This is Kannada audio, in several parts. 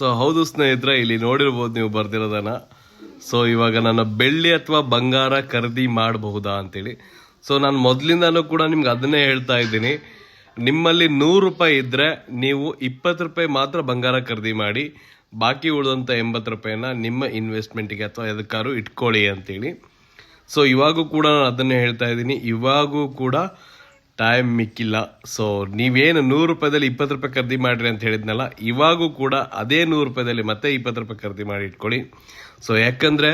ಸೊ ಹೌದು ಸ್ನೇಹಿತರೆ, ಇಲ್ಲಿ ನೋಡಿರ್ಬೋದು ನೀವು ಬರ್ದಿರೋದನ್ನ. ಸೊ ಇವಾಗ ನಾನು ಬೆಳ್ಳಿ ಅಥವಾ ಬಂಗಾರ ಖರೀದಿ ಮಾಡಬಹುದಾ ಅಂತೇಳಿ. ಸೊ ನಾನು ಮೊದಲಿಂದಾನು ಕೂಡ ನಿಮ್ಗೆ ಅದನ್ನೇ ಹೇಳ್ತಾ ಇದ್ದೀನಿ. ನಿಮ್ಮಲ್ಲಿ 100 ರೂಪಾಯಿ ಇದ್ರೆ ನೀವು 20 ರೂಪಾಯಿ ಮಾತ್ರ ಬಂಗಾರ ಖರೀದಿ ಮಾಡಿ, ಬಾಕಿ ಉಳಿದಂಥ 80 ರೂಪಾಯಿನ ನಿಮ್ಮ ಇನ್ವೆಸ್ಟ್ಮೆಂಟ್ಗೆ ಅಥವಾ ಎದಕ್ಕಾರು ಇಟ್ಕೊಳ್ಳಿ ಅಂತೇಳಿ. ಸೊ ಇವಾಗೂ ಕೂಡ ನಾನು ಅದನ್ನೇ ಹೇಳ್ತಾ ಇದ್ದೀನಿ. ಇವಾಗೂ ಕೂಡ ಟೈಮ್ ಮಿಕ್ಕಿಲ್ಲ. ಸೊ ನೀವೇನು 100 ರೂಪಾಯಿದಲ್ಲಿ 20 ರೂಪಾಯಿ ಖರೀದಿ ಮಾಡಿರಿ ಅಂತ ಹೇಳಿದ್ನಲ್ಲ, ಇವಾಗೂ ಕೂಡ ಅದೇ 100 ರೂಪಾಯಿದಲ್ಲಿ ಮತ್ತೆ 20 ರೂಪಾಯಿ ಖರೀದಿ ಮಾಡಿ ಇಟ್ಕೊಳ್ಳಿ. ಸೊ ಯಾಕಂದರೆ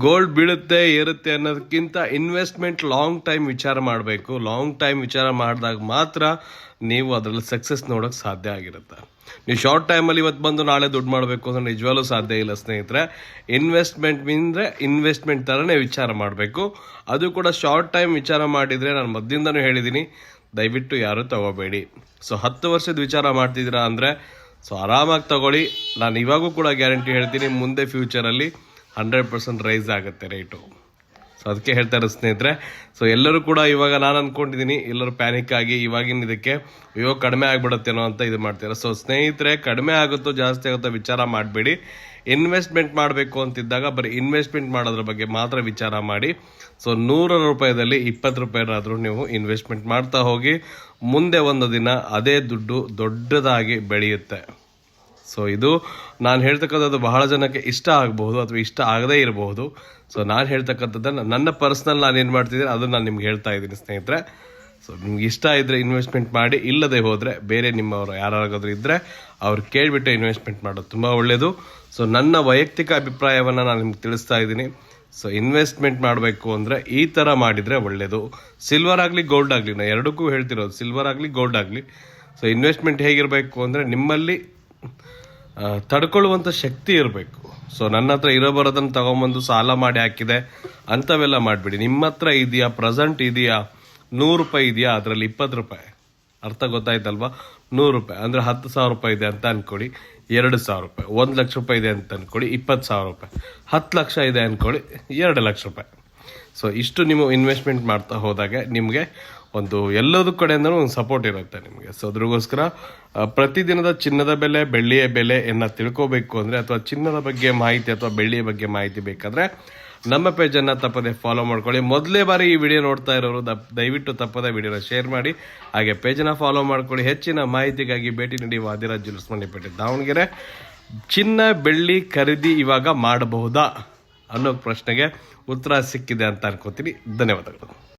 ಗೋಲ್ಡ್ ಬೀಳುತ್ತೆ ಏರುತ್ತೆ ಅನ್ನೋದಕ್ಕಿಂತ ಇನ್ವೆಸ್ಟ್ಮೆಂಟ್ ಲಾಂಗ್ ಟೈಮ್ ವಿಚಾರ ಮಾಡಬೇಕು. ಲಾಂಗ್ ಟೈಮ್ ವಿಚಾರ ಮಾಡಿದಾಗ ಮಾತ್ರ ನೀವು ಅದರಲ್ಲಿ ಸಕ್ಸಸ್ ನೋಡೋಕೆ ಸಾಧ್ಯ ಆಗಿರುತ್ತೆ. ನೀವು ಶಾರ್ಟ್ ಟೈಮಲ್ಲಿ ಇವತ್ತು ಬಂದು ನಾಳೆ ದುಡ್ಡು ಮಾಡಬೇಕು ಅಂದ್ರೆ ನಿಜವಾಗ್ಲೂ ಸಾಧ್ಯ ಇಲ್ಲ ಸ್ನೇಹಿತರೆ. ಇನ್ವೆಸ್ಟ್ಮೆಂಟ್ ಮೀನ್ರೆ ಇನ್ವೆಸ್ಟ್ಮೆಂಟ್ ಥರನೇ ವಿಚಾರ ಮಾಡಬೇಕು. ಅದು ಕೂಡ ಶಾರ್ಟ್ ಟೈಮ್ ವಿಚಾರ ಮಾಡಿದರೆ, ನಾನು ಮೊದಲಿಂದನೂ ಹೇಳಿದ್ದೀನಿ, ದಯವಿಟ್ಟು ಯಾರೂ ತಗೋಬೇಡಿ. ಸೊ 10 ವರ್ಷದ ವಿಚಾರ ಮಾಡ್ತಿದ್ದೀರಾ ಅಂದರೆ ಸೊ ಆರಾಮಾಗಿ ತಗೊಳ್ಳಿ. ನಾನು ಇವಾಗೂ ಕೂಡ ಗ್ಯಾರಂಟಿ ಹೇಳ್ತೀನಿ, ಮುಂದೆ ಫ್ಯೂಚರಲ್ಲಿ 100% ರೈಸ್ ಆಗುತ್ತೆ ರೇಟು. ಸೊ ಅದಕ್ಕೆ ಹೇಳ್ತಾರೆ ಸ್ನೇಹಿತರೆ. ಸೊ ಎಲ್ಲರೂ ಕೂಡ ಇವಾಗ ನಾನು ಅಂದ್ಕೊಂಡಿದ್ದೀನಿ, ಎಲ್ಲರೂ ಪ್ಯಾನಿಕ್ ಆಗಿ ಇವಾಗಿನ ಇದಕ್ಕೆ ಅಯ್ಯೋ ಕಡಿಮೆ ಆಗಿಬಿಡುತ್ತೇನೋ ಅಂತ ಇದು ಮಾಡ್ತಾರೆ. ಸೊ ಸ್ನೇಹಿತರೆ, ಕಡಿಮೆ ಆಗುತ್ತೋ ಜಾಸ್ತಿ ಆಗುತ್ತೋ ವಿಚಾರ ಮಾಡಬೇಡಿ. ಇನ್ವೆಸ್ಟ್ಮೆಂಟ್ ಮಾಡಬೇಕು ಅಂತಿದ್ದಾಗ ಬರೀ ಇನ್ವೆಸ್ಟ್ಮೆಂಟ್ ಮಾಡೋದ್ರ ಬಗ್ಗೆ ಮಾತ್ರ ವಿಚಾರ ಮಾಡಿ. ಸೊ 100 ರೂಪಾಯಿದಲ್ಲಿ 20 ರೂಪಾಯಿನಾದರೂ ನೀವು ಇನ್ವೆಸ್ಟ್ಮೆಂಟ್ ಮಾಡ್ತಾ ಹೋಗಿ. ಮುಂದೆ ಒಂದು ದಿನ ಅದೇ ದುಡ್ಡು ದೊಡ್ಡದಾಗಿ ಬೆಳೆಯುತ್ತೆ. ಸೊ ಇದು ನಾನು ಹೇಳ್ತಕ್ಕಂಥದ್ದು ಬಹಳ ಜನಕ್ಕೆ ಇಷ್ಟ ಆಗಬಹುದು ಅಥವಾ ಇಷ್ಟ ಆಗದೇ ಇರಬಹುದು. ಸೊ ನಾನು ಹೇಳ್ತಕ್ಕಂಥದ್ದನ್ನು ನನ್ನ ಪರ್ಸ್ನಲ್ ನಾನು ಏನು ಮಾಡ್ತಿದ್ದೀನಿ ಅದನ್ನು ನಾನು ನಿಮ್ಗೆ ಹೇಳ್ತಾ ಇದ್ದೀನಿ ಸ್ನೇಹಿತರೆ. ಸೊ ನಿಮ್ಗೆ ಇಷ್ಟ ಇದ್ದರೆ ಇನ್ವೆಸ್ಟ್ಮೆಂಟ್ ಮಾಡಿ, ಇಲ್ಲದೆ ಹೋದರೆ ಬೇರೆ ನಿಮ್ಮವರು ಯಾರಾಗಾದ್ರೂ ಇದ್ದರೆ ಅವ್ರು ಕೇಳಿಬಿಟ್ಟು ಇನ್ವೆಸ್ಟ್ಮೆಂಟ್ ಮಾಡೋದು ತುಂಬ ಒಳ್ಳೆಯದು. ಸೊ ನನ್ನ ವೈಯಕ್ತಿಕ ಅಭಿಪ್ರಾಯವನ್ನು ನಾನು ನಿಮ್ಗೆ ತಿಳಿಸ್ತಾ ಇದ್ದೀನಿ. ಸೊ ಇನ್ವೆಸ್ಟ್ಮೆಂಟ್ ಮಾಡಬೇಕು ಅಂದರೆ ಈ ಥರ ಮಾಡಿದರೆ ಒಳ್ಳೆಯದು. ಸಿಲ್ವರ್ ಆಗಲಿ ಗೋಲ್ಡ್ ಆಗಲಿ, ನಾನು ಎರಡಕ್ಕೂ ಹೇಳ್ತಿರೋದು, ಸಿಲ್ವರ್ ಆಗಲಿ ಗೋಲ್ಡ್ ಆಗಲಿ. ಸೊ ಇನ್ವೆಸ್ಟ್ಮೆಂಟ್ ಹೇಗಿರಬೇಕು ಅಂದರೆ ನಿಮ್ಮಲ್ಲಿ ತಡ್ಕೊಳ್ಳುವಂಥ ಶಕ್ತಿ ಇರಬೇಕು. ಸೊ ನನ್ನ ಹತ್ರ ಇರೋ ಬರೋದನ್ನು ತೊಗೊಂಬಂದು ಸಾಲ ಮಾಡಿ ಹಾಕಿದೆ ಅಂಥವೆಲ್ಲ ಮಾಡಿಬಿಡಿ. ನಿಮ್ಮ ಹತ್ರ ಇದೆಯಾ, ಪ್ರೆಸೆಂಟ್ ಇದೆಯಾ, 100 ರೂಪಾಯಿ ಇದೆಯಾ, ಅದರಲ್ಲಿ 20 ರೂಪಾಯಿ, ಅರ್ಥ ಗೊತ್ತಾಯ್ತಲ್ವಾ? 100 ರೂಪಾಯಿ ಅಂದರೆ 10,000 ರೂಪಾಯಿ ಇದೆ ಅಂತ ಅಂದ್ಕೊಳ್ಳಿ, 2,000 ರೂಪಾಯಿ. 1 ಲಕ್ಷ ರೂಪಾಯಿ ಇದೆ ಅಂತ ಅಂದ್ಕೊಳ್ಳಿ, 20,000 ರೂಪಾಯಿ. 10 ಲಕ್ಷ ಇದೆ ಅಂದ್ಕೊಳ್ಳಿ, 2 ಲಕ್ಷ ರೂಪಾಯಿ. ಸೊ ಇಷ್ಟು ನೀವು ಇನ್ವೆಸ್ಟ್ಮೆಂಟ್ ಮಾಡ್ತಾ ಹೋದಾಗ ನಿಮಗೆ ಒಂದು ಎಲ್ಲದೂ ಕಡೆಯಿಂದನೂ ಒಂದು ಸಪೋರ್ಟ್ ಇರುತ್ತೆ ನಿಮಗೆ. ಸೊ ಅದ್ರಗೋಸ್ಕರ ಪ್ರತಿದಿನದ ಚಿನ್ನದ ಬೆಲೆ, ಬೆಳ್ಳಿಯ ಬೆಲೆಯನ್ನು ತಿಳ್ಕೋಬೇಕು ಅಂದರೆ, ಅಥವಾ ಚಿನ್ನದ ಬಗ್ಗೆ ಮಾಹಿತಿ ಅಥವಾ ಬೆಳ್ಳಿಯ ಬಗ್ಗೆ ಮಾಹಿತಿ ಬೇಕಾದರೆ ನಮ್ಮ ಪೇಜನ್ನು ತಪ್ಪದೆ ಫಾಲೋ ಮಾಡ್ಕೊಳ್ಳಿ. ಮೊದಲೇ ಬಾರಿ ಈ ವಿಡಿಯೋ ನೋಡ್ತಾ ಇರೋರು ದಯವಿಟ್ಟು ತಪ್ಪದೆ ವಿಡಿಯೋನ ಶೇರ್ ಮಾಡಿ, ಹಾಗೆ ಪೇಜನ್ನು ಫಾಲೋ ಮಾಡ್ಕೊಳ್ಳಿ. ಹೆಚ್ಚಿನ ಮಾಹಿತಿಗಾಗಿ ಭೇಟಿ ನೀಡಿ ವಾದಿರಾಜ್ ಜ್ಯುವೆಲ್ಲರ್ಸ್ ಮಂಡಿಪೇಟೆ ದಾವಣಗೆರೆ. ಚಿನ್ನ ಬೆಳ್ಳಿ ಖರೀದಿ ಇವಾಗ ಮಾಡಬಹುದಾ ಅನ್ನೋ ಪ್ರಶ್ನೆಗೆ ಉತ್ತರ ಸಿಕ್ಕಿದೆ ಅಂತ ಅನ್ಕೋತೀನಿ. ಧನ್ಯವಾದಗಳು.